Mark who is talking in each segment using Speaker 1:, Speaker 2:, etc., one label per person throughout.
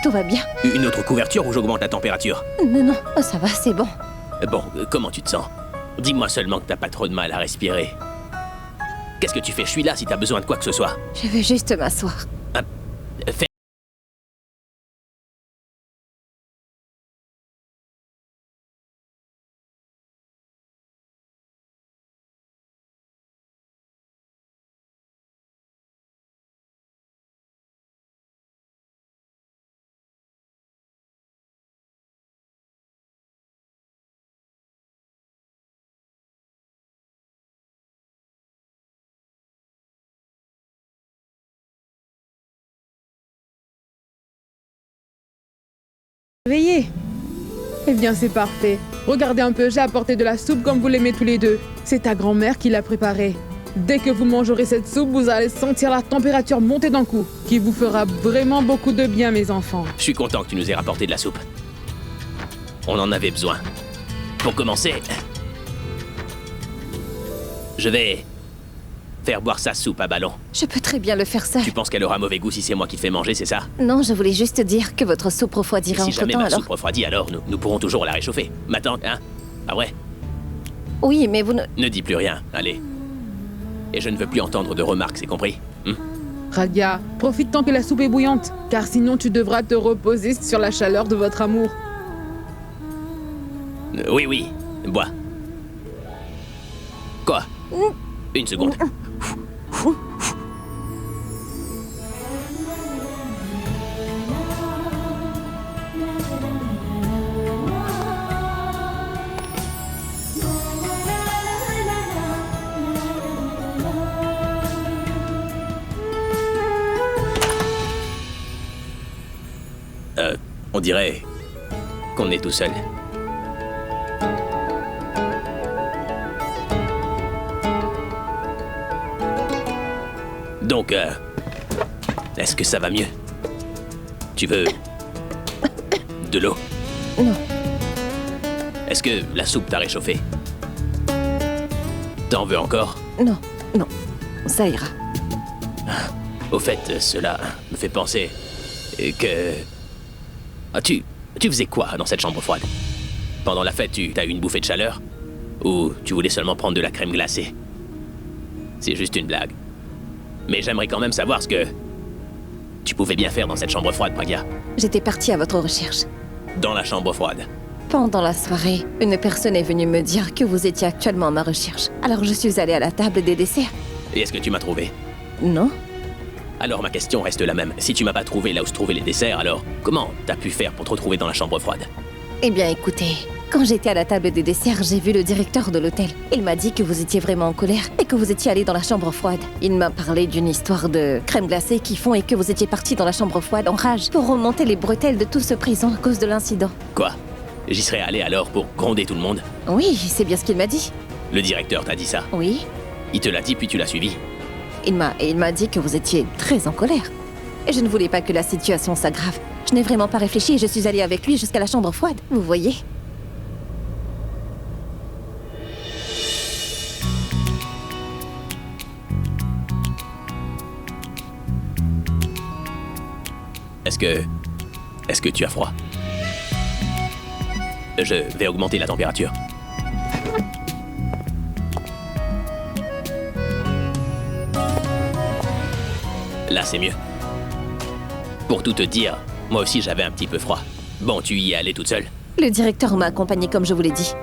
Speaker 1: Tout va bien.
Speaker 2: Une autre couverture ou j'augmente la température?
Speaker 1: Non, ça va, c'est bon.
Speaker 2: Bon, comment tu te sens? Dis-moi seulement que t'as pas trop de mal à respirer. Qu'est-ce que tu fais? Je suis là si t'as besoin de quoi que ce soit.
Speaker 1: Je veux juste m'asseoir.
Speaker 2: Fais...
Speaker 3: Réveillé. Eh bien, c'est parfait. Regardez un peu, j'ai apporté de la soupe comme vous l'aimez tous les deux. C'est ta grand-mère qui l'a préparée. Dès que vous mangerez cette soupe, vous allez sentir la température monter d'un coup, qui vous fera vraiment beaucoup de bien, mes enfants.
Speaker 2: Je suis content que tu nous aies rapporté de la soupe. On en avait besoin. Pour commencer, je vais faire boire sa soupe à Ballon.
Speaker 1: Je peux très bien le faire ça.
Speaker 2: Tu penses qu'elle aura mauvais goût si c'est moi qui te fais manger, c'est ça?
Speaker 1: Non, je voulais juste dire que votre soupe
Speaker 2: Et
Speaker 1: refroidira
Speaker 2: si jamais
Speaker 1: entre-temps,
Speaker 2: ma
Speaker 1: alors...
Speaker 2: soupe refroidit, alors nous pourrons toujours la réchauffer. Ma tante, hein? Ah ouais?
Speaker 1: Oui, mais vous ne...
Speaker 2: Ne dis plus rien, allez. Et je ne veux plus entendre de remarques, c'est compris?
Speaker 3: Radia, profite tant que la soupe est bouillante, car sinon tu devras te reposer sur la chaleur de votre amour.
Speaker 2: Oui, bois. Quoi? Une seconde. On dirait qu'on est tout seul. Donc, est-ce que ça va mieux? Tu veux de l'eau?
Speaker 1: Non.
Speaker 2: Est-ce que la soupe t'a réchauffé? T'en veux encore?
Speaker 1: Non, ça ira.
Speaker 2: Au fait, cela me fait penser que... Ah, tu faisais quoi dans cette chambre froide? Pendant la fête, t'as eu une bouffée de chaleur? Ou tu voulais seulement prendre de la crème glacée? C'est juste une blague. Mais j'aimerais quand même savoir ce que tu pouvais bien faire dans cette chambre froide, Pragya.
Speaker 1: J'étais partie à votre recherche.
Speaker 2: Dans la chambre froide.
Speaker 1: Pendant la soirée, une personne est venue me dire que vous étiez actuellement à ma recherche. Alors je suis allée à la table des desserts.
Speaker 2: Et est-ce que tu m'as trouvé?
Speaker 1: Non?
Speaker 2: Alors ma question reste la même. Si tu m'as pas trouvé là où se trouvaient les desserts, alors comment t'as pu faire pour te retrouver dans la chambre froide?
Speaker 1: Eh bien écoutez, quand j'étais à la table des desserts, j'ai vu le directeur de l'hôtel. Il m'a dit que vous étiez vraiment en colère et que vous étiez allé dans la chambre froide. Il m'a parlé d'une histoire de crème glacée qui font et que vous étiez parti dans la chambre froide en rage pour remonter les bretelles de tout ce prison à cause de l'incident.
Speaker 2: Quoi? J'y serais allé alors pour gronder tout le monde?
Speaker 1: Oui, c'est bien ce qu'il m'a dit.
Speaker 2: Le directeur t'a dit ça?
Speaker 1: Oui.
Speaker 2: Il te l'a dit puis tu l'as suivi?
Speaker 1: Il m'a dit que vous étiez très en colère. Et je ne voulais pas que la situation s'aggrave. Je n'ai vraiment pas réfléchi et je suis allée avec lui jusqu'à la chambre froide. Vous voyez?
Speaker 2: Est-ce que tu as froid? Je vais augmenter la température. Là, c'est mieux. Pour tout te dire, moi aussi j'avais un petit peu froid. Bon, tu y es allée toute seule?
Speaker 1: Le directeur m'a accompagnée comme je vous l'ai dit.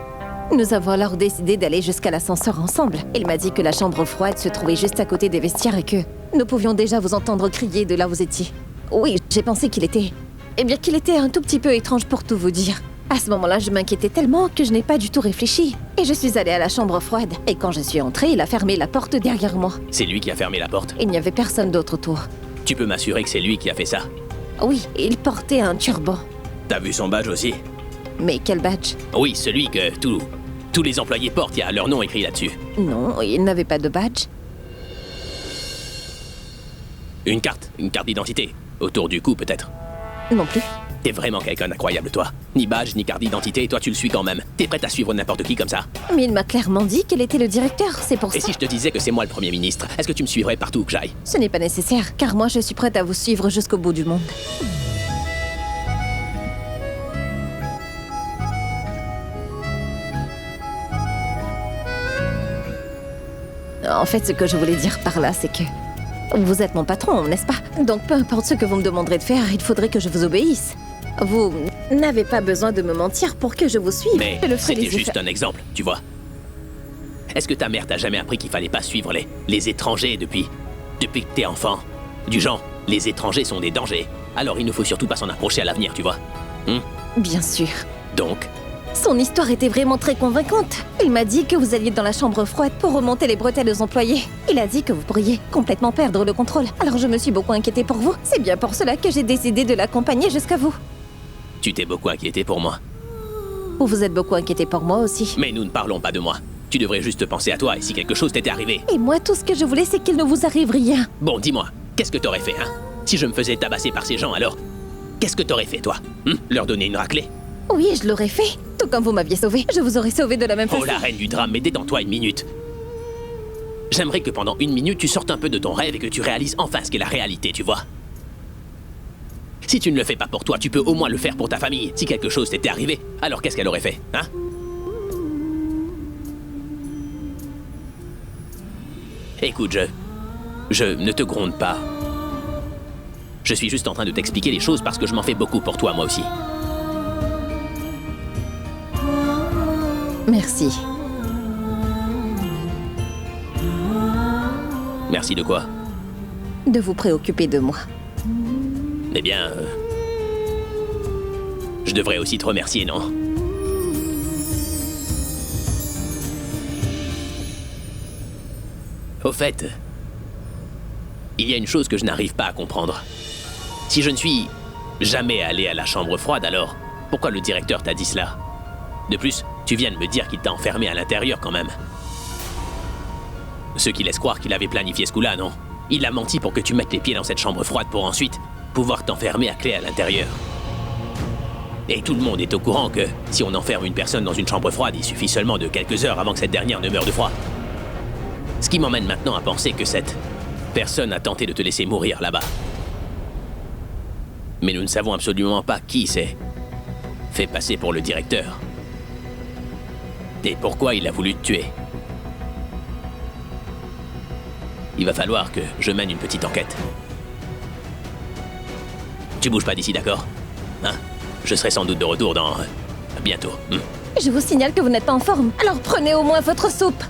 Speaker 1: Nous avons alors décidé d'aller jusqu'à l'ascenseur ensemble. Il m'a dit que la chambre froide se trouvait juste à côté des vestiaires et que nous pouvions déjà vous entendre crier de là où vous étiez. Oui, j'ai pensé qu'il était... Eh bien, qu'il était un tout petit peu étrange pour tout vous dire. À ce moment-là, je m'inquiétais tellement que je n'ai pas du tout réfléchi. Et je suis allée à la chambre froide. Et quand je suis entrée, il a fermé la porte derrière moi.
Speaker 2: C'est lui qui a fermé la porte?
Speaker 1: Il n'y avait personne d'autre autour.
Speaker 2: Tu peux m'assurer que c'est lui qui a fait ça?
Speaker 1: Oui, il portait un turban.
Speaker 2: T'as vu son badge aussi?
Speaker 1: Mais quel badge?
Speaker 2: Oui, celui que tous les employés portent, il y a leur nom écrit là-dessus.
Speaker 1: Non, il n'avait pas de badge.
Speaker 2: Une carte d'identité. Autour du cou, peut-être.
Speaker 1: Non plus.
Speaker 2: T'es vraiment quelqu'un d'incroyable, toi. Ni badge, ni carte d'identité, toi tu le suis quand même. T'es prête à suivre n'importe qui comme ça.
Speaker 1: Mais il m'a clairement dit qu'elle était le directeur, c'est pour
Speaker 2: Et
Speaker 1: ça.
Speaker 2: si je te disais que c'est moi le Premier ministre, est-ce que tu me suivrais partout où que j'aille?
Speaker 1: Ce n'est pas nécessaire, car moi je suis prête à vous suivre jusqu'au bout du monde. En fait, ce que je voulais dire par là, c'est que vous êtes mon patron, n'est-ce pas? Donc peu importe ce que vous me demanderez de faire, il faudrait que je vous obéisse. Vous n'avez pas besoin de me mentir pour que je vous suive.
Speaker 2: Mais
Speaker 1: Je le ferai
Speaker 2: c'était
Speaker 1: les
Speaker 2: juste un exemple, tu vois. Est-ce que ta mère t'a jamais appris qu'il fallait pas suivre les étrangers depuis que t'es enfant? Du genre, les étrangers sont des dangers, alors il ne faut surtout pas s'en approcher à l'avenir, tu vois.
Speaker 1: Bien sûr.
Speaker 2: Donc,
Speaker 1: Son histoire était vraiment très convaincante. Il m'a dit que vous alliez dans la chambre froide pour remonter les bretelles aux employés. Il a dit que vous pourriez complètement perdre le contrôle. Alors je me suis beaucoup inquiétée pour vous. C'est bien pour cela que j'ai décidé de l'accompagner jusqu'à vous.
Speaker 2: tu t'es beaucoup inquiété pour moi.
Speaker 1: Vous vous êtes beaucoup inquiété pour moi aussi.
Speaker 2: Mais nous ne parlons pas de moi. Tu devrais juste penser à toi et si quelque chose t'était arrivé.
Speaker 1: Et moi, tout ce que je voulais, c'est qu'il ne vous arrive rien.
Speaker 2: Bon, dis-moi, qu'est-ce que t'aurais fait, hein? Si je me faisais tabasser par ces gens, alors qu'est-ce que t'aurais fait, toi? Leur donner une raclée?
Speaker 1: Oui, je l'aurais fait. Tout comme vous m'aviez sauvé. Je vous aurais sauvé de la même façon.
Speaker 2: Oh, la reine du drame, mais détends-toi une minute. J'aimerais que pendant une minute, tu sortes un peu de ton rêve et que tu réalises enfin ce qu'est la réalité, tu vois. Si tu ne le fais pas pour toi, tu peux au moins le faire pour ta famille. Si quelque chose t'était arrivé, alors qu'est-ce qu'elle aurait fait, hein? Écoute, je ne te gronde pas. Je suis juste en train de t'expliquer les choses parce que je m'en fais beaucoup pour toi, moi aussi.
Speaker 1: Merci.
Speaker 2: Merci de quoi?
Speaker 1: De vous préoccuper de moi.
Speaker 2: Eh bien, je devrais aussi te remercier, non? Au fait, il y a une chose que je n'arrive pas à comprendre. Si je ne suis jamais allé à la chambre froide, alors pourquoi le directeur t'a dit cela? De plus, tu viens de me dire qu'il t'a enfermé à l'intérieur quand même. Ce qui laisse croire qu'il avait planifié ce coup-là, non? Il a menti pour que tu mettes les pieds dans cette chambre froide pour ensuite pouvoir t'enfermer à clé à l'intérieur. Et tout le monde est au courant que si on enferme une personne dans une chambre froide, il suffit seulement de quelques heures avant que cette dernière ne meure de froid. Ce qui m'emmène maintenant à penser que cette personne a tenté de te laisser mourir là-bas. Mais nous ne savons absolument pas qui s'est fait passer pour le directeur. Et pourquoi il a voulu te tuer. Il va falloir que je mène une petite enquête. Tu bouges pas d'ici, d'accord? Hein? Je serai sans doute de retour dans... bientôt.
Speaker 1: Je vous signale que vous n'êtes pas en forme. Alors prenez au moins votre soupe.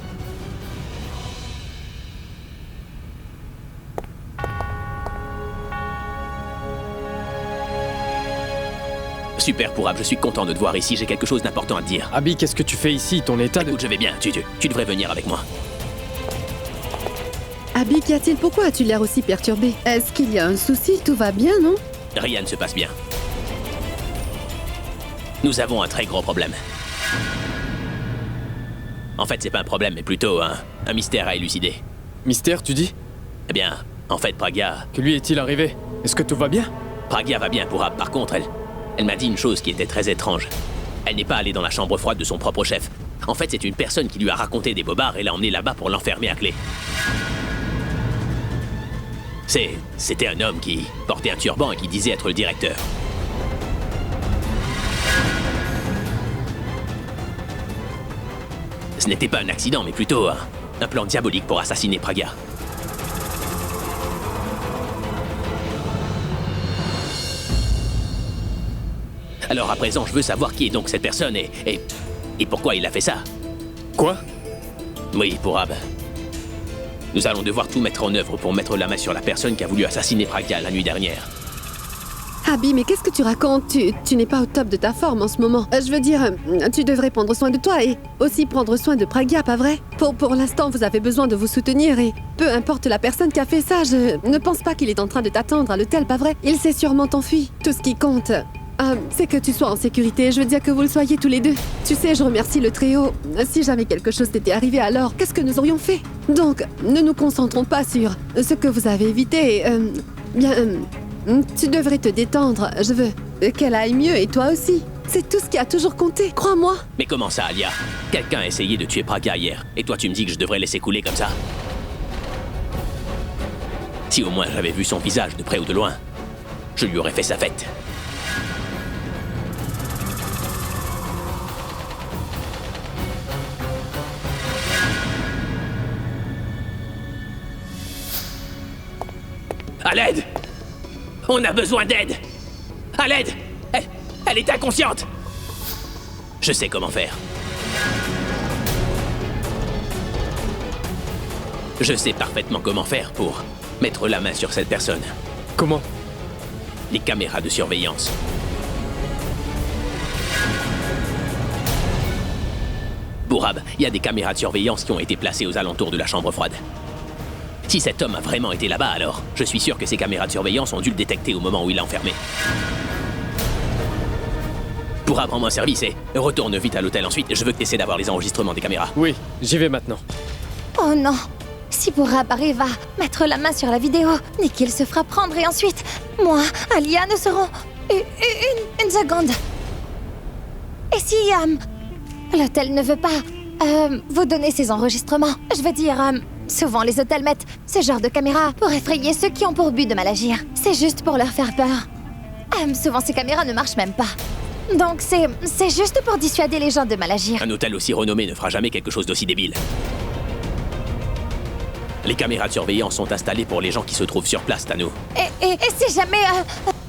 Speaker 2: Super Pourab, je suis content de te voir ici, j'ai quelque chose d'important à te dire.
Speaker 4: Abby, qu'est-ce que tu fais ici? Ton état de...
Speaker 2: Écoute, je vais bien, tu devrais venir avec moi.
Speaker 5: Abby, qu'y a-t-il? Pourquoi as-tu l'air aussi perturbé? Est-ce qu'il y a un souci? Tout va bien, non?
Speaker 2: Rien ne se passe bien. Nous avons un très gros problème. En fait, c'est pas un problème, mais plutôt un mystère à élucider.
Speaker 4: Mystère, tu dis?
Speaker 2: Eh bien, en fait, Pragya...
Speaker 4: Que lui est-il arrivé? Est-ce que tout va bien?
Speaker 2: Pragya va bien, Pourab. Par contre, elle m'a dit une chose qui était très étrange. Elle n'est pas allée dans la chambre froide de son propre chef. En fait, c'est une personne qui lui a raconté des bobards et l'a emmené là-bas pour l'enfermer à clé. C'était un homme qui portait un turban et qui disait être le directeur. Ce n'était pas un accident, mais plutôt un plan diabolique pour assassiner Pragya. Alors à présent, je veux savoir qui est donc cette personne et pourquoi il a fait ça.
Speaker 4: Quoi?
Speaker 2: Oui, Pourab. Nous allons devoir tout mettre en œuvre pour mettre la main sur la personne qui a voulu assassiner Pragya la nuit dernière.
Speaker 5: Abby, mais qu'est-ce que tu racontes? Tu n'es pas au top de ta forme en ce moment. Je veux dire, tu devrais prendre soin de toi et aussi prendre soin de Pragya, pas vrai? Pour l'instant, vous avez besoin de vous soutenir et peu importe la personne qui a fait ça, je ne pense pas qu'il est en train de t'attendre à l'hôtel, pas vrai? Il s'est sûrement enfui. Tout ce qui compte, c'est que tu sois en sécurité. Je veux dire que vous le soyez tous les deux. Tu sais, je remercie le Tréau. Si jamais quelque chose t'était arrivé, alors qu'est-ce que nous aurions fait? Donc, ne nous concentrons pas sur ce que vous avez évité. Tu devrais te détendre. Je veux qu'elle aille mieux et toi aussi. C'est tout ce qui a toujours compté, crois-moi.
Speaker 2: Mais comment ça, Alia? Quelqu'un a essayé de tuer Pragya hier, et toi tu me dis que je devrais laisser couler comme ça? Si au moins j'avais vu son visage de près ou de loin, je lui aurais fait sa fête. À l'aide! On a besoin d'aide! À l'aide! Elle est inconsciente! Je sais comment faire. Je sais parfaitement comment faire pour mettre la main sur cette personne.
Speaker 4: Comment?
Speaker 2: Les caméras de surveillance. Bourab, il y a des caméras de surveillance qui ont été placées aux alentours de la chambre froide. Si cet homme a vraiment été là-bas, alors, je suis sûr que ces caméras de surveillance ont dû le détecter au moment où il l'a enfermé. Bourab, rends-moi service et retourne vite à l'hôtel ensuite. Je veux que tu essaies d'avoir les enregistrements des caméras.
Speaker 4: Oui, j'y vais maintenant.
Speaker 1: Oh non! Si Bourab arrive à mettre la main sur la vidéo, Nikhil se fera prendre et ensuite, moi, Alia, nous serons... Une seconde. Et si l'hôtel ne veut pas vous donner ces enregistrements? Je veux dire, souvent les hôtels mettent ce genre de caméras pour effrayer ceux qui ont pour but de mal agir. C'est juste pour leur faire peur. Souvent ces caméras ne marchent même pas. Donc c'est juste pour dissuader les gens de mal agir.
Speaker 2: Un hôtel aussi renommé ne fera jamais quelque chose d'aussi débile. Les caméras de surveillance sont installées pour les gens qui se trouvent sur place, Tanu.
Speaker 1: Et si jamais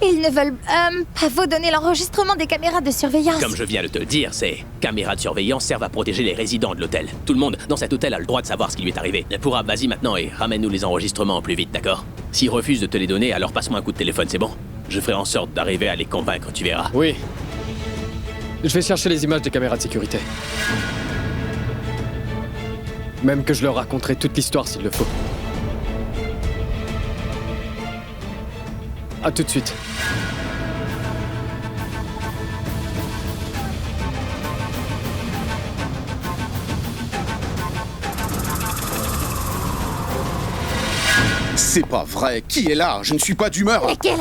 Speaker 1: ils ne veulent pas vous donner l'enregistrement des caméras de surveillance?
Speaker 2: Comme je viens de te le dire, ces caméras de surveillance servent à protéger les résidents de l'hôtel. Tout le monde dans cet hôtel a le droit de savoir ce qui lui est arrivé. Pourra, vas-y maintenant et ramène-nous les enregistrements au plus vite, d'accord? S'ils refusent de te les donner, alors passe-moi un coup de téléphone, c'est bon? Je ferai en sorte d'arriver à les convaincre, tu verras.
Speaker 4: Oui. Je vais chercher les images des caméras de sécurité. Même que je leur raconterai toute l'histoire s'il le faut. À tout de suite.
Speaker 6: C'est pas vrai. Qui est là? Je ne suis pas d'humeur.
Speaker 1: Nikhil!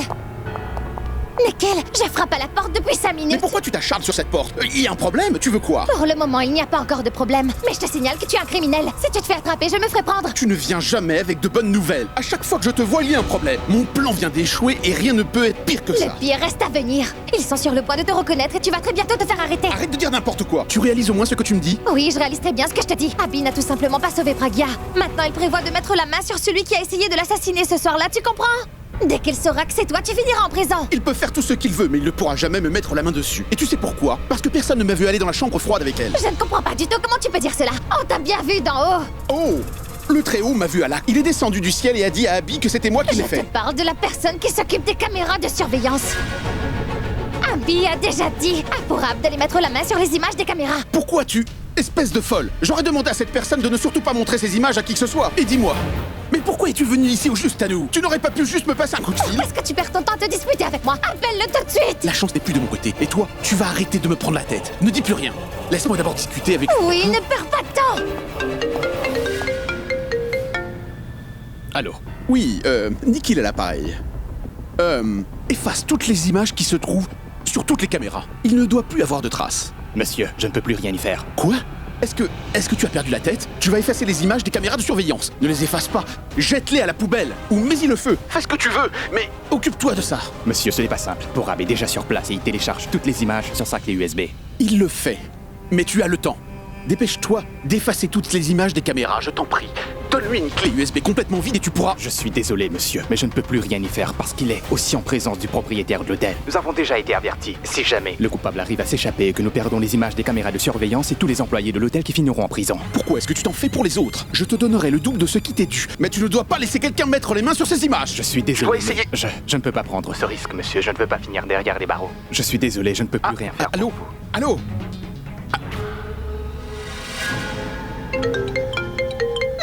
Speaker 1: Nikhil, je frappe à la porte depuis 5 minutes.
Speaker 6: Mais pourquoi tu t'acharnes sur cette porte? Il y a un problème? Tu veux quoi?
Speaker 1: Pour le moment, il n'y a pas encore de problème. Mais je te signale que tu es un criminel. Si tu te fais attraper, je me ferai prendre.
Speaker 6: Tu ne viens jamais avec de bonnes nouvelles. À chaque fois que je te vois, il y a un problème. Mon plan vient d'échouer et rien ne peut être pire que ça.
Speaker 1: Le pire reste à venir. Ils sont sur le point de te reconnaître et tu vas très bientôt te faire arrêter.
Speaker 6: Arrête de dire n'importe quoi. Tu réalises au moins ce que tu me dis?
Speaker 1: Oui, je réalise très bien ce que je te dis. Abby n'a tout simplement pas sauvé Pragya. Maintenant, il prévoit de mettre la main sur celui qui a essayé de l'assassiner ce soir-là, tu comprends? Dès qu'il saura que c'est toi, tu finiras en prison.
Speaker 6: Il peut faire tout ce qu'il veut, mais il ne pourra jamais me mettre la main dessus. Et tu sais pourquoi? Parce que personne ne m'a vu aller dans la chambre froide avec elle.
Speaker 1: Je ne comprends pas du tout comment tu peux dire cela. On t'a bien vu d'en haut.
Speaker 6: Oh! Le Très-Haut m'a vu à là. Il est descendu du ciel et a dit à Abby que c'était moi qui
Speaker 1: Je
Speaker 6: l'ai
Speaker 1: te
Speaker 6: fait.
Speaker 1: parle de la personne qui s'occupe des caméras de surveillance. Abby a déjà dit à Bourab d'aller mettre la main sur les images des caméras.
Speaker 6: Pourquoi tu... Espèce de folle! J'aurais demandé à cette personne de ne surtout pas montrer ces images à qui que ce soit. Et dis-moi, mais pourquoi es-tu venu ici au juste à nous? Tu n'aurais pas pu juste me passer un coup de fil?
Speaker 1: Est-ce que tu perds ton temps à te disputer avec moi? Appelle-le tout de suite.
Speaker 6: La chance n'est plus de mon côté. Et toi, tu vas arrêter de me prendre la tête. Ne dis plus rien. Laisse-moi d'abord discuter avec...
Speaker 1: Oui, ne perds pas de temps.
Speaker 2: Allô?
Speaker 6: Oui, Nikhil à l'appareil. Efface toutes les images qui se trouvent sur toutes les caméras. Il ne doit plus avoir de traces.
Speaker 7: Monsieur, je ne peux plus rien y faire.
Speaker 6: Quoi? Est-ce que tu as perdu la tête? Tu vas effacer les images des caméras de surveillance. Ne les efface pas. Jette-les à la poubelle. Ou mets-y le feu. Fais ce que tu veux, mais occupe-toi de ça.
Speaker 7: Monsieur, ce n'est pas simple. Bourab est déjà sur place et il télécharge toutes les images sur sa clé USB.
Speaker 6: Il le fait. Mais tu as le temps. Dépêche-toi d'effacer toutes les images des caméras, je t'en prie. Donne-lui une clé USB complètement vide et tu pourras...
Speaker 7: Je suis désolé, monsieur, mais je ne peux plus rien y faire parce qu'il est aussi en présence du propriétaire de l'hôtel. Nous avons déjà été avertis. Si jamais le coupable arrive à s'échapper et que nous perdons les images des caméras de surveillance, et tous les employés de l'hôtel qui finiront en prison.
Speaker 6: Pourquoi est-ce que tu t'en fais pour les autres? Je te donnerai le double de ce qui t'est dû. Mais tu ne dois pas laisser quelqu'un mettre les mains sur ces images.
Speaker 7: Je suis désolé.
Speaker 6: dois essayer.
Speaker 7: mais je ne peux pas prendre ce risque, monsieur. Je ne veux pas finir derrière les barreaux. Je suis désolé, je ne peux plus rien faire.
Speaker 6: Allô? Allô?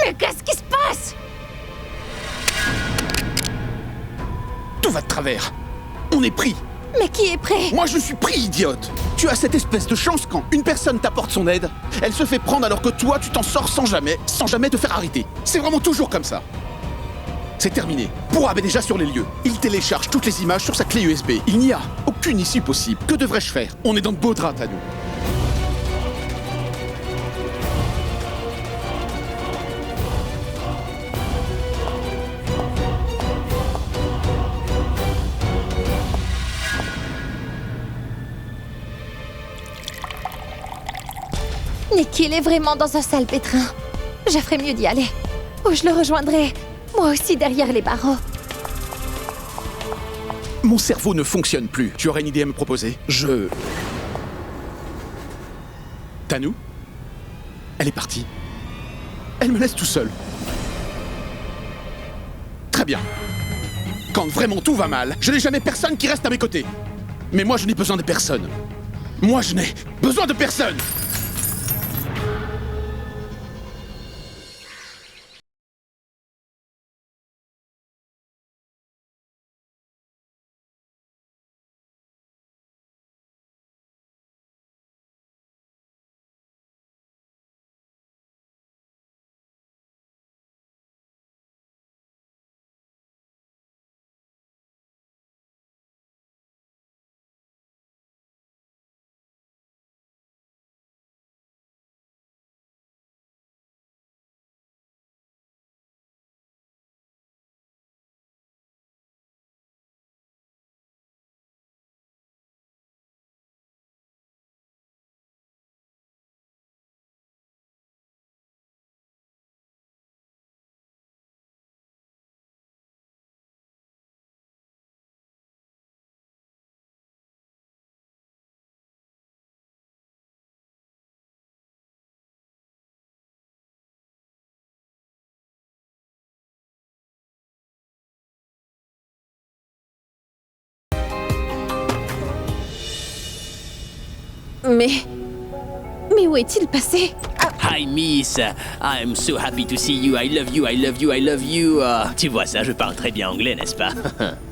Speaker 1: Mais qu'est-ce qui se passe?
Speaker 6: Tout va de travers. On est pris.
Speaker 1: Mais qui est prêt?
Speaker 6: Moi je suis pris, idiote. Tu as cette espèce de chance quand une personne t'apporte son aide, elle se fait prendre alors que toi tu t'en sors sans jamais te faire arrêter. C'est vraiment toujours comme ça. C'est terminé. Bourab est déjà sur les lieux. Il télécharge toutes les images sur sa clé USB. Il n'y a aucune issue possible. Que devrais-je faire? On est dans de beaux draps à nous.
Speaker 1: Nikhil est vraiment dans un sale pétrin. Je ferais mieux d'y aller. Ou je le rejoindrai, moi aussi derrière les barreaux.
Speaker 6: Mon cerveau ne fonctionne plus. Tu aurais une idée à me proposer? Tanou? Elle est partie. Elle me laisse tout seul. Très bien. Quand vraiment tout va mal, je n'ai jamais personne qui reste à mes côtés. Mais moi, je n'ai besoin de personne. Moi, je n'ai besoin de personne.
Speaker 1: Mais où est-il passé?
Speaker 2: Hi Miss, I'm so happy to see you, I love you, I love you, I love you. Tu vois ça, je parle très bien anglais, n'est-ce pas?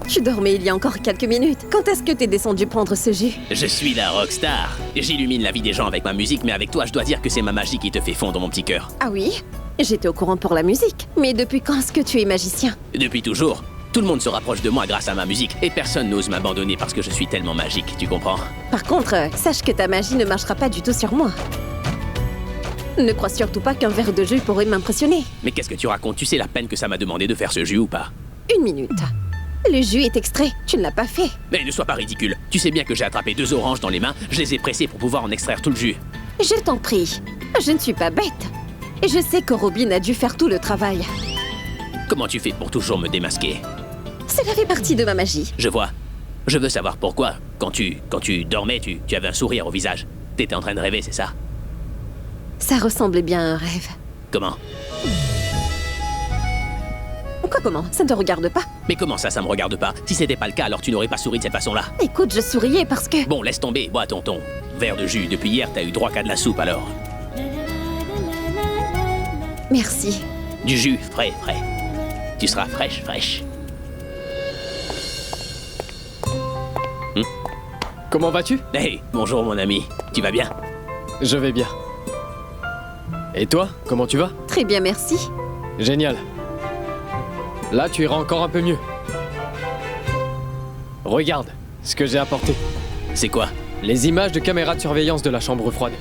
Speaker 1: Tu dormais il y a encore quelques minutes. Quand est-ce que t'es descendu prendre ce jus?
Speaker 2: Je suis la rockstar. J'illumine la vie des gens avec ma musique, mais avec toi, je dois dire que c'est ma magie qui te fait fondre mon petit cœur.
Speaker 1: Ah oui? J'étais au courant pour la musique. Mais depuis quand est-ce que tu es magicien?
Speaker 2: Depuis toujours. Tout le monde se rapproche de moi grâce à ma musique, et personne n'ose m'abandonner parce que je suis tellement magique, tu comprends?
Speaker 1: Par contre, sache que ta magie ne marchera pas du tout sur moi. Ne crois surtout pas qu'un verre de jus pourrait m'impressionner.
Speaker 2: Mais qu'est-ce que tu racontes? Tu sais la peine que ça m'a demandé de faire ce jus ou pas?
Speaker 1: Une minute. Le jus est extrait, tu ne l'as pas fait.
Speaker 2: Mais ne sois pas ridicule. Tu sais bien que j'ai attrapé 2 oranges dans les mains, je les ai pressées pour pouvoir en extraire tout le jus.
Speaker 1: Je t'en prie, je ne suis pas bête. Et je sais que Robin a dû faire tout le travail.
Speaker 2: Comment tu fais pour toujours me démasquer?
Speaker 1: Cela fait partie de ma magie.
Speaker 2: Je vois. Je veux savoir pourquoi. Quand tu dormais, tu avais un sourire au visage. T'étais en train de rêver, c'est ça?
Speaker 1: Ça ressemblait bien à un rêve.
Speaker 2: Comment?
Speaker 1: Quoi, comment? Ça ne te regarde pas?
Speaker 2: Mais comment ça me regarde pas? Si c'était pas le cas, alors tu n'aurais pas souri de cette façon-là.
Speaker 1: Écoute, je souriais parce que...
Speaker 2: Bon, laisse tomber, bois ton verre de jus. Depuis hier, t'as eu droit qu'à de la soupe, alors.
Speaker 1: Merci.
Speaker 2: Du jus frais. Tu seras fraîche.
Speaker 4: Comment vas-tu?
Speaker 2: Hey, bonjour mon ami. Tu vas bien?
Speaker 4: Je vais bien. Et toi, comment tu vas?
Speaker 1: Très bien, merci.
Speaker 4: Génial. Là, tu iras encore un peu mieux. Regarde ce que j'ai apporté.
Speaker 2: C'est quoi?
Speaker 4: Les images de caméras de surveillance de la chambre froide.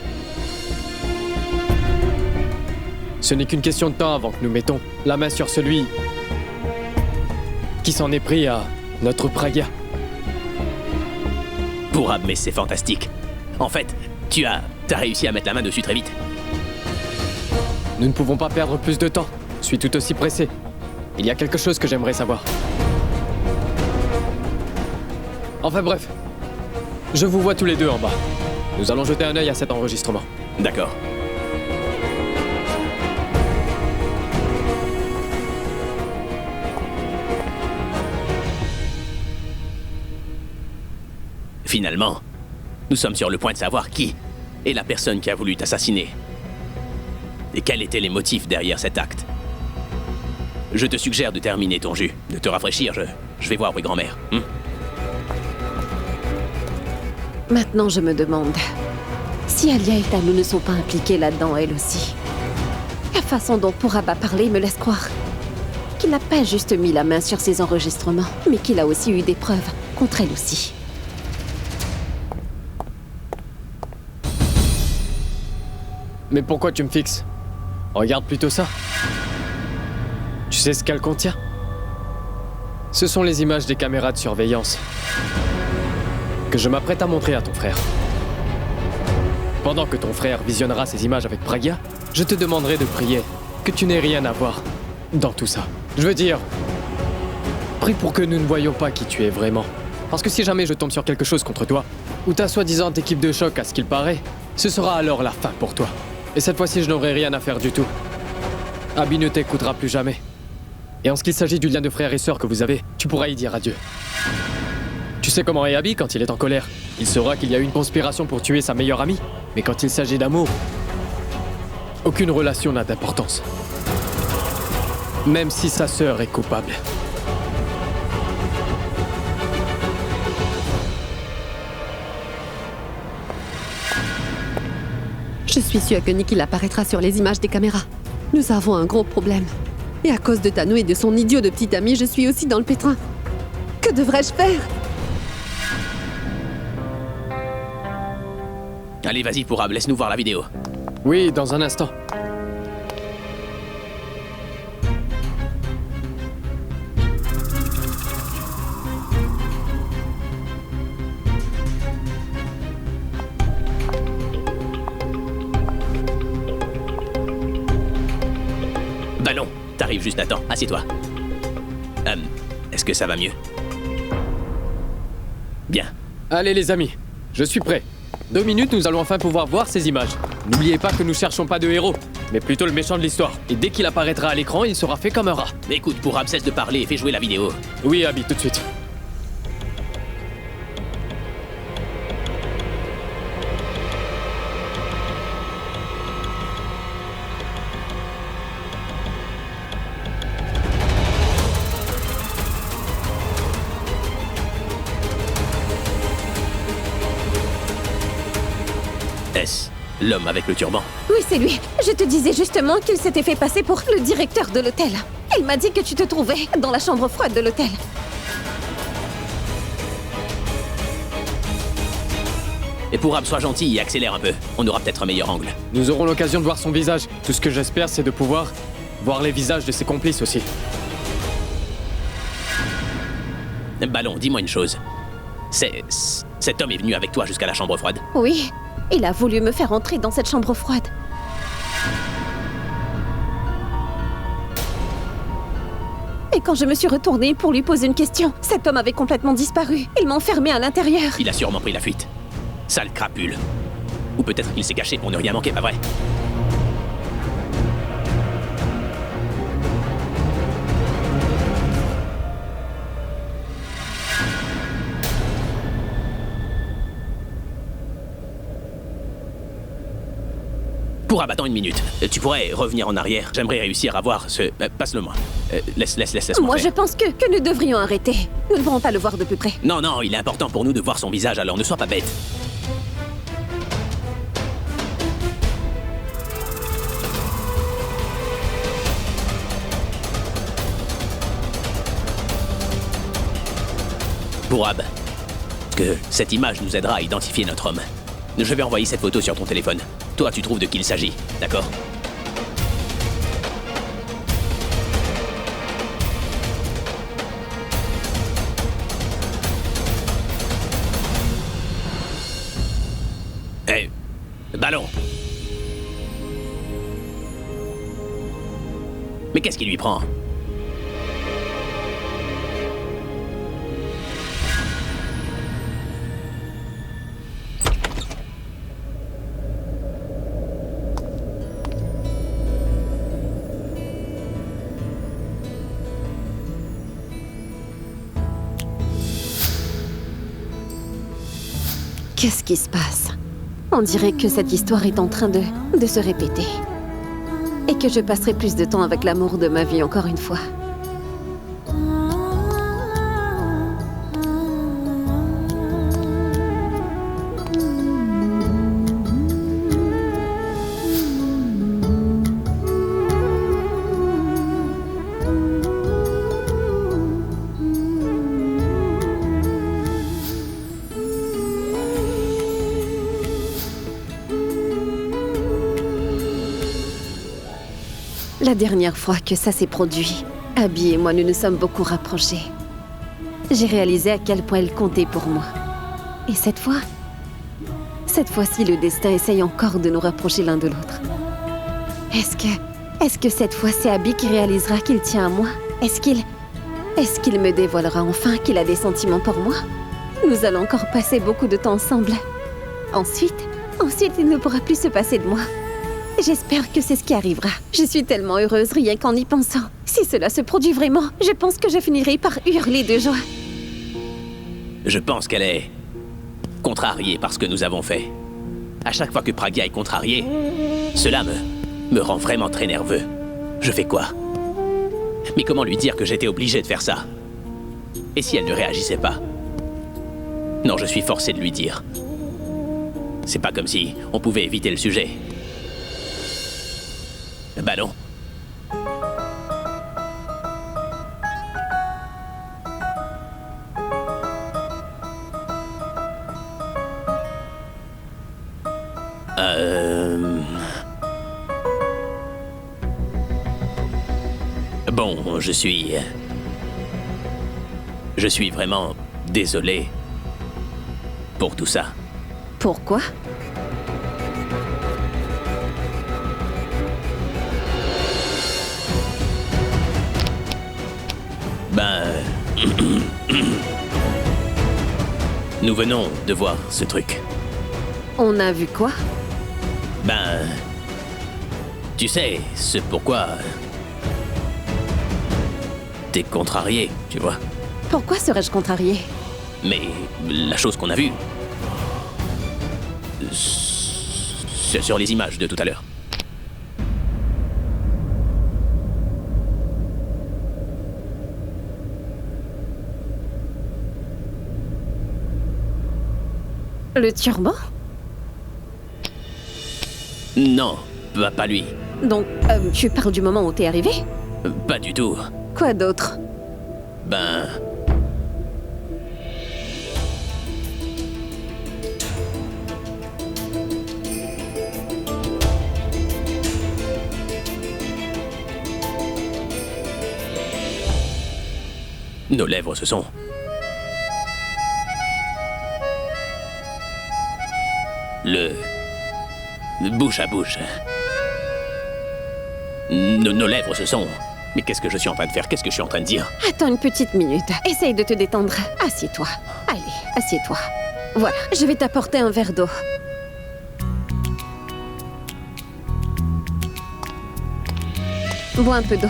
Speaker 4: Ce n'est qu'une question de temps avant que nous mettons la main sur celui qui s'en est pris à notre Pragia.
Speaker 2: Pourra, mais c'est fantastique. En fait, t'as réussi à mettre la main dessus très vite.
Speaker 4: Nous ne pouvons pas perdre plus de temps. Je suis tout aussi pressé. Il y a quelque chose que j'aimerais savoir. Enfin bref. Je vous vois tous les deux en bas. Nous allons jeter un œil à cet enregistrement.
Speaker 2: D'accord. Finalement, nous sommes sur le point de savoir qui est la personne qui a voulu t'assassiner. Et quels étaient les motifs derrière cet acte. Je te suggère de terminer ton jus, de te rafraîchir, je vais voir oui grand-mère.
Speaker 1: Maintenant, je me demande si Alia et Tanou ne sont pas impliquées là-dedans, elles aussi. La façon dont Pourab a parlé me laisse croire qu'il n'a pas juste mis la main sur ses enregistrements, mais qu'il a aussi eu des preuves contre elle aussi.
Speaker 4: Mais pourquoi tu me fixes? Regarde plutôt ça. Tu sais ce qu'elle contient? Ce sont les images des caméras de surveillance que je m'apprête à montrer à ton frère. Pendant que ton frère visionnera ces images avec Pragya, je te demanderai de prier que tu n'aies rien à voir dans tout ça. Je veux dire, prie pour que nous ne voyions pas qui tu es vraiment. Parce que si jamais je tombe sur quelque chose contre toi, ou ta soi-disant équipe de choc à ce qu'il paraît, ce sera alors la fin pour toi. Et cette fois-ci, je n'aurai rien à faire du tout. Abby ne t'écoutera plus jamais. Et en ce qu'il s'agit du lien de frère et sœur que vous avez, tu pourras y dire adieu. Tu sais comment est Abby quand il est en colère? Il saura qu'il y a eu une conspiration pour tuer sa meilleure amie. Mais quand il s'agit d'amour, aucune relation n'a d'importance. Même si sa sœur est coupable.
Speaker 5: Je suis sûre que Nikhil apparaîtra sur les images des caméras. Nous avons un gros problème. Et à cause de Tanu et de son idiot de petit ami, je suis aussi dans le pétrin. Que devrais-je faire?
Speaker 2: Allez, vas-y, Pourab, laisse-nous voir la vidéo.
Speaker 4: Oui, dans un instant.
Speaker 2: Ballon, t'arrives juste à temps. Assieds-toi. Est-ce que ça va mieux? Bien.
Speaker 4: Allez les amis, je suis prêt. 2 minutes, nous allons enfin pouvoir voir ces images. N'oubliez pas que nous cherchons pas de héros, mais plutôt le méchant de l'histoire. Et dès qu'il apparaîtra à l'écran, il sera fait comme un rat.
Speaker 2: Mais écoute, Pourab, cesse de parler et fais jouer la vidéo.
Speaker 4: Oui, Abby, tout de suite.
Speaker 2: Est-ce l'homme avec le turban?
Speaker 1: Oui, c'est lui. Je te disais justement qu'il s'était fait passer pour le directeur de l'hôtel. Il m'a dit que tu te trouvais dans la chambre froide de l'hôtel.
Speaker 2: Et Pourab, sois gentil et accélère un peu. On aura peut-être un meilleur angle.
Speaker 4: Nous aurons l'occasion de voir son visage. Tout ce que j'espère, c'est de pouvoir voir les visages de ses complices aussi.
Speaker 2: Ballon, dis-moi une chose. Cet homme est venu avec toi jusqu'à la chambre froide?
Speaker 1: Oui, il a voulu me faire entrer dans cette chambre froide. Et quand je me suis retournée pour lui poser une question, cet homme avait complètement disparu. Il m'a enfermée à l'intérieur.
Speaker 2: Il a sûrement pris la fuite. Sale crapule. Ou peut-être qu'il s'est caché pour ne rien manquer, pas vrai? Pourab, attends une minute. Tu pourrais revenir en arrière. J'aimerais réussir à voir ce... passe-le-moi. Laisse-moi
Speaker 1: Moi,
Speaker 2: faire.
Speaker 1: je pense que nous devrions arrêter. Nous ne pourrons pas le voir de plus près.
Speaker 2: Non, il est important pour nous de voir son visage, alors ne sois pas bête. Pourab, que cette image nous aidera à identifier notre homme. Je vais envoyer cette photo sur ton téléphone. Toi, tu trouves de qui il s'agit, d'accord? Hé, Ballon! Mais qu'est-ce qui lui prend?
Speaker 1: Qu'est-ce qui se passe? On dirait que cette histoire est en train de se répéter. Et que je passerai plus de temps avec l'amour de ma vie encore une fois.
Speaker 5: La dernière fois que ça s'est produit, Abby et moi, nous nous sommes beaucoup rapprochés. J'ai réalisé à quel point elle comptait pour moi. Et cette fois-ci, le destin essaye encore de nous rapprocher l'un de l'autre. Est-ce que cette fois, c'est Abby qui réalisera qu'il tient à moi? Est-ce qu'il me dévoilera enfin qu'il a des sentiments pour moi? Nous allons encore passer beaucoup de temps ensemble. Ensuite, il ne pourra plus se passer de moi. J'espère que c'est ce qui arrivera. Je suis tellement heureuse rien qu'en y pensant. Si cela se produit vraiment, je pense que je finirai par hurler de joie.
Speaker 2: Je pense qu'elle est contrariée par ce que nous avons fait. À chaque fois que Pragya est contrariée, cela me rend vraiment très nerveux. Je fais quoi? Mais comment lui dire que j'étais obligé de faire ça? Et si elle ne réagissait pas? Non, je suis forcé de lui dire. C'est pas comme si on pouvait éviter le sujet. Bah non. Bon, je suis vraiment désolé pour tout ça.
Speaker 5: Pourquoi?
Speaker 2: Ben... Nous venons de voir ce truc.
Speaker 5: On a vu quoi?
Speaker 2: Ben... Tu sais, c'est pourquoi... T'es contrarié, tu vois.
Speaker 5: Pourquoi serais-je contrariée?
Speaker 2: Mais la chose qu'on a vue... C'est sur les images de tout à l'heure.
Speaker 5: Le turban?
Speaker 2: Non, pas lui.
Speaker 5: Donc, tu parles du moment où t'es arrivé?
Speaker 2: Pas du tout.
Speaker 5: Quoi d'autre?
Speaker 2: Ben... Nos lèvres se sont... Le bouche à bouche. Nos lèvres se sont... Mais qu'est-ce que je suis en train de faire? Qu'est-ce que je suis en train de dire?
Speaker 5: Attends une petite minute. Essaye de te détendre. Assieds-toi. Allez, assieds-toi. Voilà, je vais t'apporter un verre d'eau. Bois un peu d'eau.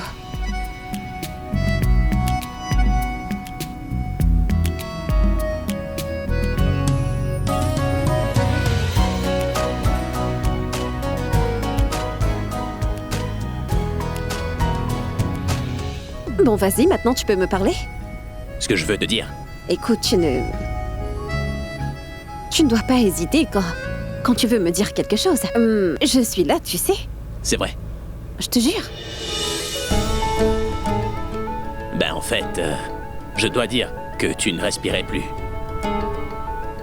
Speaker 5: Bon, vas-y, maintenant tu peux me parler.
Speaker 2: Ce que je veux te dire.
Speaker 5: Écoute, tu ne dois pas hésiter quand tu veux me dire quelque chose. Je suis là, tu sais.
Speaker 2: C'est vrai.
Speaker 5: Je te jure.
Speaker 2: Ben en fait, je dois dire que tu ne respirais plus.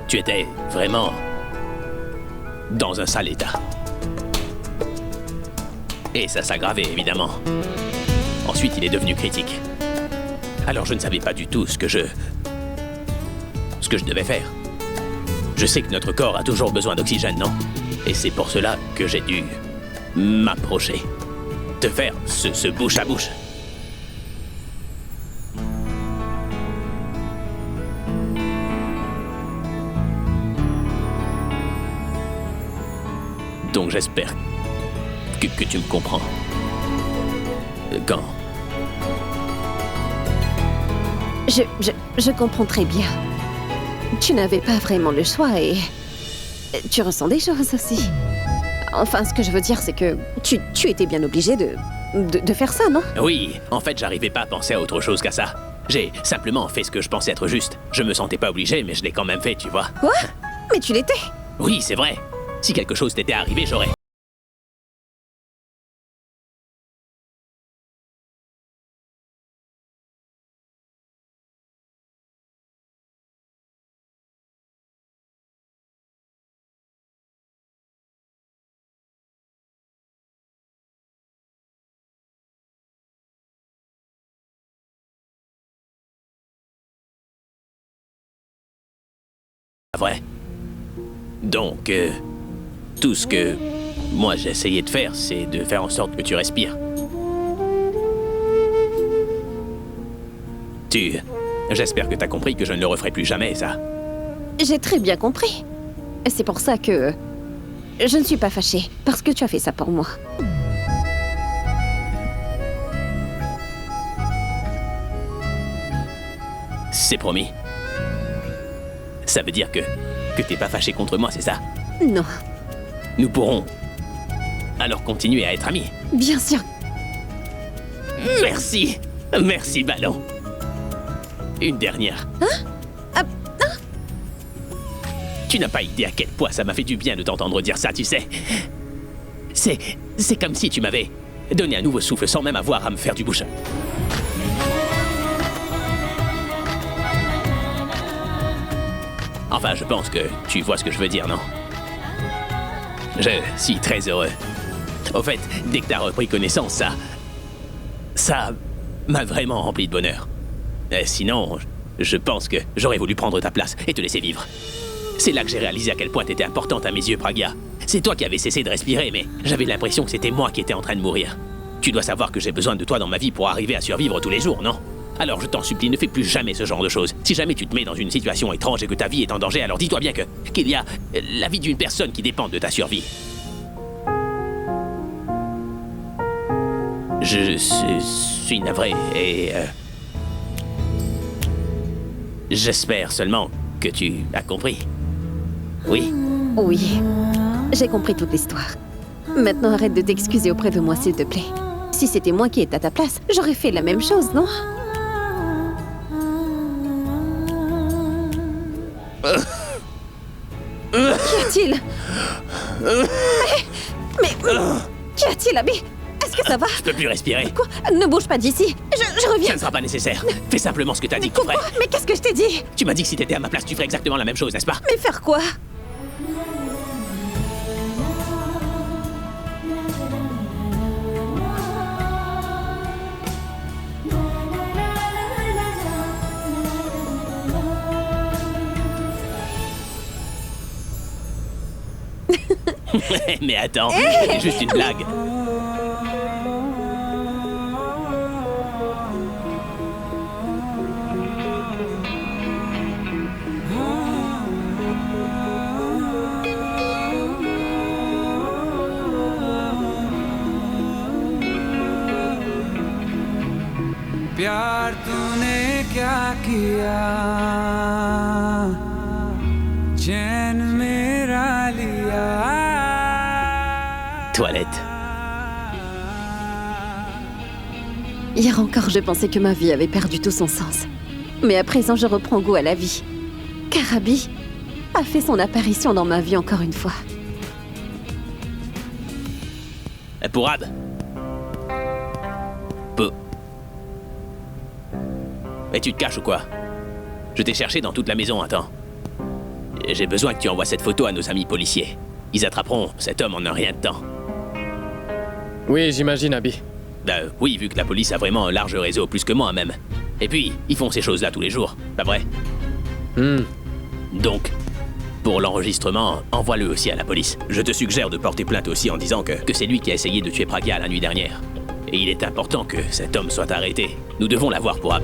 Speaker 2: Tu étais vraiment dans un sale état. Et ça s'aggravait, évidemment. Ensuite, il est devenu critique. Alors je ne savais pas du tout ce que je devais faire. Je sais que notre corps a toujours besoin d'oxygène, non? Et c'est pour cela que j'ai dû m'approcher. Te faire ce bouche à bouche. Donc j'espère que tu me comprends. Quand...
Speaker 5: Je comprends très bien. Tu n'avais pas vraiment le choix et... Tu ressens des choses aussi. Enfin, ce que je veux dire, c'est que tu étais bien obligé de faire ça, non?
Speaker 2: Oui, en fait, j'arrivais pas à penser à autre chose qu'à ça. J'ai simplement fait ce que je pensais être juste. Je me sentais pas obligé, mais je l'ai quand même fait, tu vois.
Speaker 5: Quoi? Mais tu l'étais.
Speaker 2: Oui, c'est vrai. Si quelque chose t'était arrivé, j'aurais... vrai. Donc, tout ce que moi j'ai essayé de faire, c'est de faire en sorte que tu respires. J'espère que t'as compris que je ne le referai plus jamais, ça.
Speaker 1: J'ai très bien compris. C'est pour ça que... Je ne suis pas fâchée, parce que tu as fait ça pour moi.
Speaker 2: C'est promis. Ça veut dire que t'es pas fâché contre moi, c'est ça?
Speaker 1: Non,
Speaker 2: Nous pourrons alors continuer à être amis.
Speaker 1: bien sûr.
Speaker 2: Merci. Merci, Ballon. Une dernière. Tu n'as pas idée à quel point ça m'a fait du bien de t'entendre dire ça, tu sais. C'est comme si tu m'avais donné un nouveau souffle sans même avoir à me faire du bouche. Enfin, je pense que tu vois ce que je veux dire, non? Je suis très heureux. Au fait, dès que t'as repris connaissance, ça m'a vraiment rempli de bonheur. Sinon, je pense que j'aurais voulu prendre ta place et te laisser vivre. C'est là que j'ai réalisé à quel point t'étais importante à mes yeux, Pragya. C'est toi qui avais cessé de respirer, mais j'avais l'impression que c'était moi qui étais en train de mourir. Tu dois savoir que j'ai besoin de toi dans ma vie pour arriver à survivre tous les jours, non? Alors je t'en supplie, ne fais plus jamais ce genre de choses. Si jamais tu te mets dans une situation étrange et que ta vie est en danger, alors dis-toi bien qu'il y a la vie d'une personne qui dépend de ta survie. Je suis navré et... j'espère seulement que tu as compris. Oui?
Speaker 1: Oui, j'ai compris toute l'histoire. Maintenant, arrête de t'excuser auprès de moi, s'il te plaît. Si c'était moi qui étais à ta place, j'aurais fait la même chose, non? Qu'y a-t-il? Mais qu'y a-t-il, Abby? Est-ce que ça va?
Speaker 2: Je peux plus respirer.
Speaker 1: Quoi? Ne bouge pas d'ici. Je reviens.
Speaker 2: Ça ne sera pas nécessaire. Fais simplement ce que t'as dit que tu ferais.
Speaker 1: Mais qu'est-ce que je t'ai dit?
Speaker 2: Tu m'as dit que si t'étais à ma place, tu ferais exactement la même chose, n'est-ce pas?
Speaker 1: Mais faire quoi?
Speaker 2: Mais attends, c'était juste une blague.
Speaker 8: प्यार तूने क्या किया चैन मेरा लिया
Speaker 2: Toilette.
Speaker 1: Hier encore, je pensais que ma vie avait perdu tout son sens. Mais à présent, je reprends goût à la vie. Car Abby a fait son apparition dans ma vie encore une fois.
Speaker 2: Pour Ab. Mais tu te caches ou quoi? Je t'ai cherché dans toute la maison un temps. J'ai besoin que tu envoies cette photo à nos amis policiers. Ils attraperont cet homme en un rien de temps.
Speaker 4: Oui, j'imagine, Abby.
Speaker 2: Oui, vu que la police a vraiment un large réseau, plus que moi même. Et puis, ils font ces choses-là tous les jours, pas vrai? Donc, pour l'enregistrement, envoie-le aussi à la police. Je te suggère de porter plainte aussi en disant que c'est lui qui a essayé de tuer Pragya la nuit dernière. Et il est important que cet homme soit arrêté. Nous devons l'avoir pour Ab.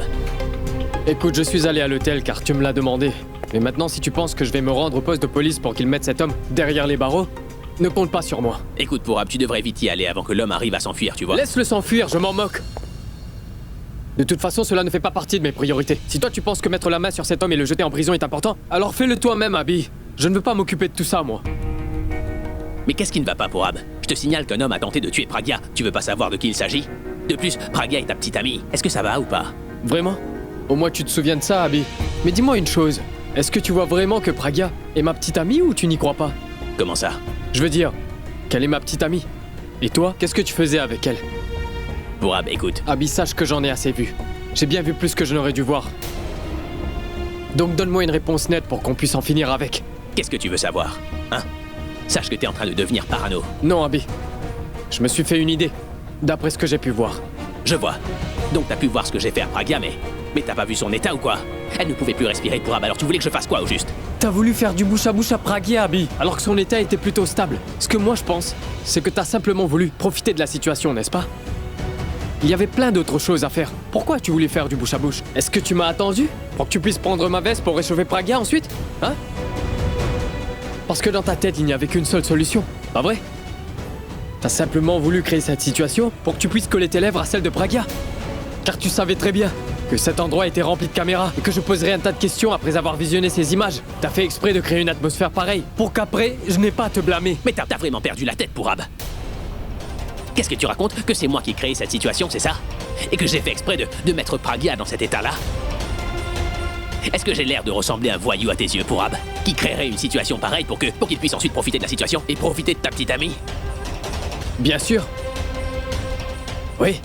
Speaker 4: Écoute, je suis allé à l'hôtel car tu me l'as demandé. Mais maintenant, si tu penses que je vais me rendre au poste de police pour qu'il mette cet homme derrière les barreaux, ne compte pas sur moi.
Speaker 2: Écoute, pour Ab, tu devrais vite y aller avant que l'homme arrive à s'enfuir, tu vois.
Speaker 4: Laisse-le s'enfuir, je m'en moque. De toute façon, cela ne fait pas partie de mes priorités. Si toi tu penses que mettre la main sur cet homme et le jeter en prison est important, alors fais-le toi-même, Abby. Je ne veux pas m'occuper de tout ça, moi.
Speaker 2: Mais qu'est-ce qui ne va pas pour Ab? Je te signale qu'un homme a tenté de tuer Pragya. Tu veux pas savoir de qui il s'agit? De plus, Pragya est ta petite amie. Est-ce que ça va ou pas?
Speaker 4: Vraiment? Au moins tu te souviens de ça, Abby. Mais dis-moi une chose. Est-ce que tu vois vraiment que Pragya est ma petite amie ou tu n'y crois pas?
Speaker 2: Comment ça?
Speaker 4: Je veux dire, qu'elle est ma petite amie. Et toi, qu'est-ce que tu faisais avec elle?
Speaker 2: Pour Ab, écoute.
Speaker 4: Abby, sache que j'en ai assez vu. J'ai bien vu plus que je n'aurais dû voir. Donc donne-moi une réponse nette pour qu'on puisse en finir avec.
Speaker 2: Qu'est-ce que tu veux savoir? Hein? Sache que t'es en train de devenir parano.
Speaker 4: Non, Abby. Je me suis fait une idée, d'après ce que j'ai pu voir.
Speaker 2: Je vois. Donc t'as pu voir ce que j'ai fait à Pragya, mais t'as pas vu son état ou quoi? Elle ne pouvait plus respirer pour Ab, alors tu voulais que je fasse quoi au juste?
Speaker 4: T'as voulu faire du bouche à Pragya, Abby, alors que son état était plutôt stable. Ce que moi je pense, c'est que t'as simplement voulu profiter de la situation, n'est-ce pas? Il y avait plein d'autres choses à faire. Pourquoi tu voulais faire du bouche à bouche? Est-ce que tu m'as attendu pour que tu puisses prendre ma veste pour réchauffer Pragya ensuite? Hein? Parce que dans ta tête, il n'y avait qu'une seule solution, pas vrai? T'as simplement voulu créer cette situation pour que tu puisses coller tes lèvres à celle de Pragya. Car tu savais très bien que cet endroit était rempli de caméras et que je poserais un tas de questions après avoir visionné ces images. T'as fait exprès de créer une atmosphère pareille pour qu'après, je n'ai pas à te blâmer.
Speaker 2: Mais t'as vraiment perdu la tête pour Ab. Qu'est-ce que tu racontes? Que c'est moi qui ai créé cette situation, c'est ça? Et que j'ai fait exprès de mettre Pragya dans cet état-là? Est-ce que j'ai l'air de ressembler à un voyou à tes yeux pour Ab, qui créerait une situation pareille pour qu'il puisse ensuite profiter de la situation et profiter de ta petite amie?
Speaker 4: Bien sûr. Oui.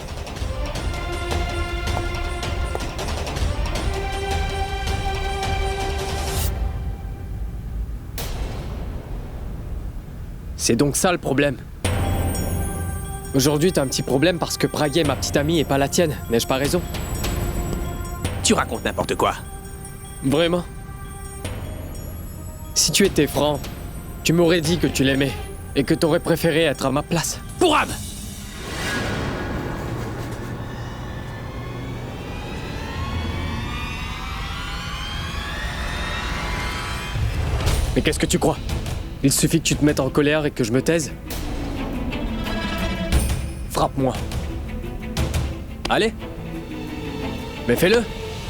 Speaker 4: C'est donc ça le problème. Aujourd'hui, t'as un petit problème parce que Pragya est ma petite amie et pas la tienne, n'ai-je pas raison?
Speaker 2: Tu racontes n'importe quoi.
Speaker 4: Vraiment? Si tu étais franc, tu m'aurais dit que tu l'aimais et que t'aurais préféré être à ma place.
Speaker 2: Pour Ab!
Speaker 4: Mais qu'est-ce que tu crois? Il suffit que tu te mettes en colère et que je me taise? Frappe-moi. Allez. Mais fais-le.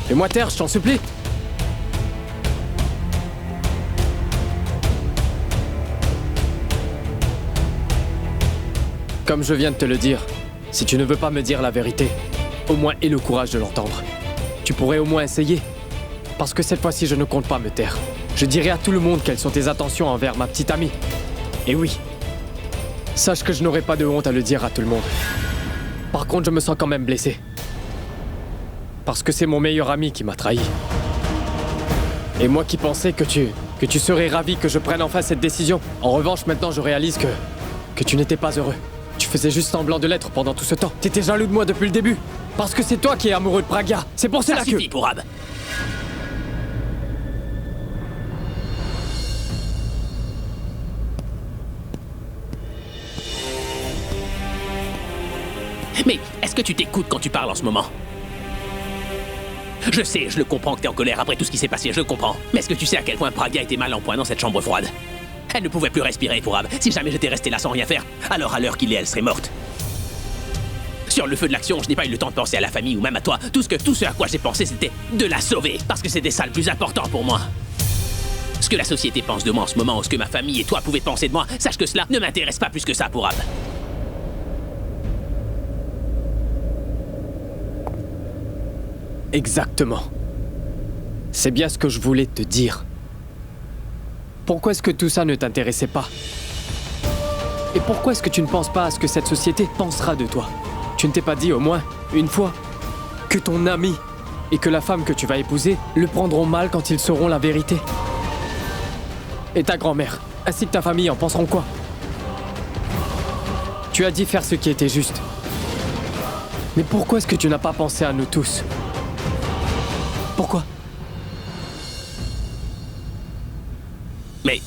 Speaker 4: Fais-moi taire, je t'en supplie. Comme je viens de te le dire, si tu ne veux pas me dire la vérité, au moins aie le courage de l'entendre. Tu pourrais au moins essayer. Parce que cette fois-ci, je ne compte pas me taire. Je dirai à tout le monde quelles sont tes intentions envers ma petite amie. Et oui, sache que je n'aurai pas de honte à le dire à tout le monde. Par contre, je me sens quand même blessé. Parce que c'est mon meilleur ami qui m'a trahi. Et moi qui pensais que tu serais ravi que je prenne enfin cette décision. En revanche, maintenant, je réalise que tu n'étais pas heureux. Tu faisais juste semblant de l'être pendant tout ce temps. T'étais jaloux de moi depuis le début. Parce que c'est toi qui es amoureux de Pragya. C'est pour cela
Speaker 2: Ça suffit pour Ab. Mais est-ce que tu t'écoutes quand tu parles en ce moment? Je sais, je le comprends que t'es en colère après tout ce qui s'est passé, je le comprends. Mais est-ce que tu sais à quel point Pragya était mal en point dans cette chambre froide? Elle ne pouvait plus respirer pour Ab. Si jamais j'étais resté là sans rien faire, alors à l'heure qu'il est, elle serait morte. Sur le feu de l'action, je n'ai pas eu le temps de penser à la famille ou même à toi. Tout ce à quoi j'ai pensé, c'était de la sauver. Parce que c'était ça le plus important pour moi. Ce que la société pense de moi en ce moment, ou ce que ma famille et toi pouvaient penser de moi, sache que cela ne m'intéresse pas plus que ça pour Ab.
Speaker 4: Exactement. C'est bien ce que je voulais te dire. Pourquoi est-ce que tout ça ne t'intéressait pas? Et pourquoi est-ce que tu ne penses pas à ce que cette société pensera de toi? Tu ne t'es pas dit au moins, une fois, que ton ami et que la femme que tu vas épouser le prendront mal quand ils sauront la vérité? Et ta grand-mère, ainsi que ta famille en penseront quoi? Tu as dit faire ce qui était juste. Mais pourquoi est-ce que tu n'as pas pensé à nous tous? Pourquoi?
Speaker 2: Mais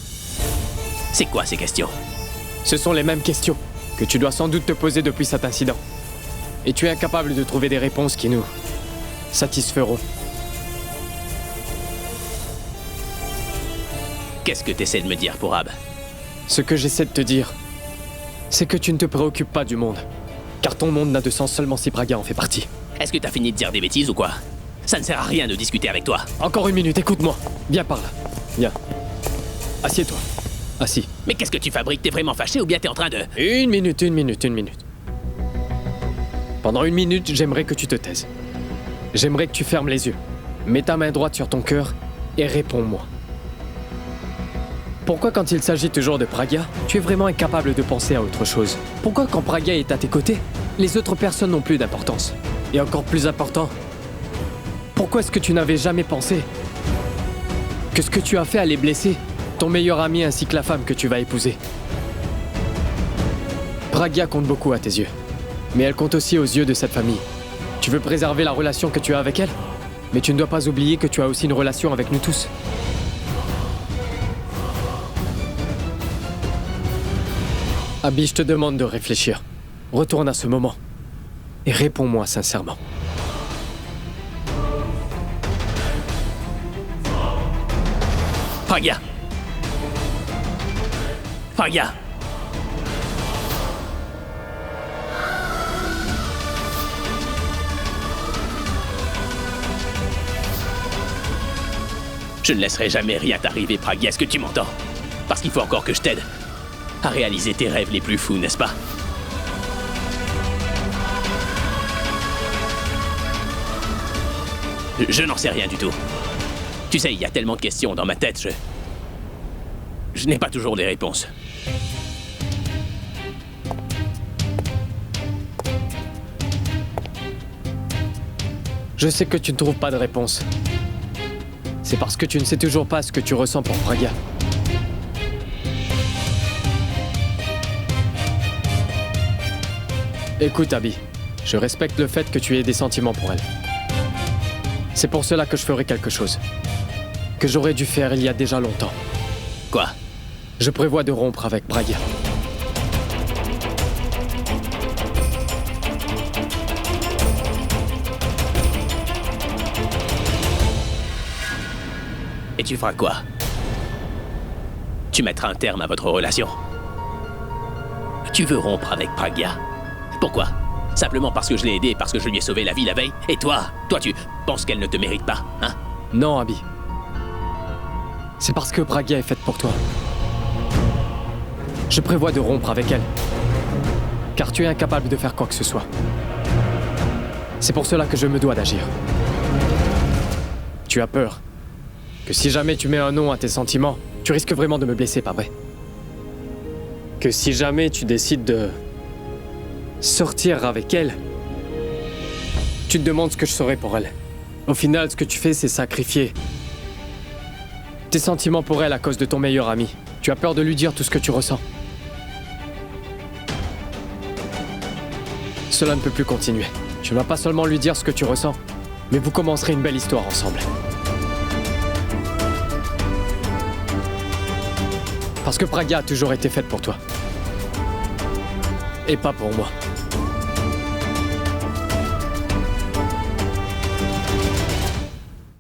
Speaker 2: c'est quoi ces questions?
Speaker 4: Ce sont les mêmes questions que tu dois sans doute te poser depuis cet incident. Et tu es incapable de trouver des réponses qui nous satisferont.
Speaker 2: Qu'est-ce que t'essaies de me dire pour Ab?
Speaker 4: Ce que j'essaie de te dire, c'est que tu ne te préoccupes pas du monde. Car ton monde n'a de sens seulement si Pragya en fait partie.
Speaker 2: Est-ce que t'as fini de dire des bêtises ou quoi? Ça ne sert à rien de discuter avec toi.
Speaker 4: Encore une minute, écoute-moi. Viens par là. Viens. Assieds-toi. Assis.
Speaker 2: Mais qu'est-ce que tu fabriques? T'es vraiment fâché ou bien t'es en train de...
Speaker 4: Une minute. Pendant une minute, j'aimerais que tu te taises. J'aimerais que tu fermes les yeux. Mets ta main droite sur ton cœur et réponds-moi. Pourquoi quand il s'agit toujours de Pragya, tu es vraiment incapable de penser à autre chose? Pourquoi quand Pragya est à tes côtés, les autres personnes n'ont plus d'importance? Et encore plus important, pourquoi est-ce que tu n'avais jamais pensé que ce que tu as fait allait blesser ton meilleur ami ainsi que la femme que tu vas épouser? Pragya compte beaucoup à tes yeux. Mais elle compte aussi aux yeux de cette famille. Tu veux préserver la relation que tu as avec elle? Mais tu ne dois pas oublier que tu as aussi une relation avec nous tous. Abby, je te demande de réfléchir. Retourne à ce moment. Et réponds-moi sincèrement.
Speaker 2: Pragya! Pragya! Je ne laisserai jamais rien t'arriver, Pragya, est-ce que tu m'entends? Parce qu'il faut encore que je t'aide à réaliser tes rêves les plus fous, n'est-ce pas? Je n'en sais rien du tout. Tu sais, il y a tellement de questions dans ma tête, je n'ai pas toujours les réponses.
Speaker 4: Je sais que tu ne trouves pas de réponse. C'est parce que tu ne sais toujours pas ce que tu ressens pour Pragya. Écoute, Abby, je respecte le fait que tu aies des sentiments pour elle. C'est pour cela que je ferai quelque chose. Que j'aurais dû faire il y a déjà longtemps.
Speaker 2: Quoi?
Speaker 4: Je prévois de rompre avec Pragya.
Speaker 2: Et tu feras quoi? Tu mettras un terme à votre relation. Tu veux rompre avec Pragya? Pourquoi? Simplement parce que je l'ai aidée, parce que je lui ai sauvé la vie la veille? Et toi, tu penses qu'elle ne te mérite pas, hein?
Speaker 4: Non, Abby. C'est parce que Pragya est faite pour toi. Je prévois de rompre avec elle. Car tu es incapable de faire quoi que ce soit. C'est pour cela que je me dois d'agir. Tu as peur que si jamais tu mets un nom à tes sentiments, tu risques vraiment de me blesser, pas vrai? Que si jamais tu décides de sortir avec elle, tu te demandes ce que je serai pour elle. Au final, ce que tu fais, c'est sacrifier tes sentiments pour elle à cause de ton meilleur ami. Tu as peur de lui dire tout ce que tu ressens. Cela ne peut plus continuer. Tu ne vas pas seulement lui dire ce que tu ressens, mais vous commencerez une belle histoire ensemble. Parce que Pragya a toujours été faite pour toi. Et pas pour moi.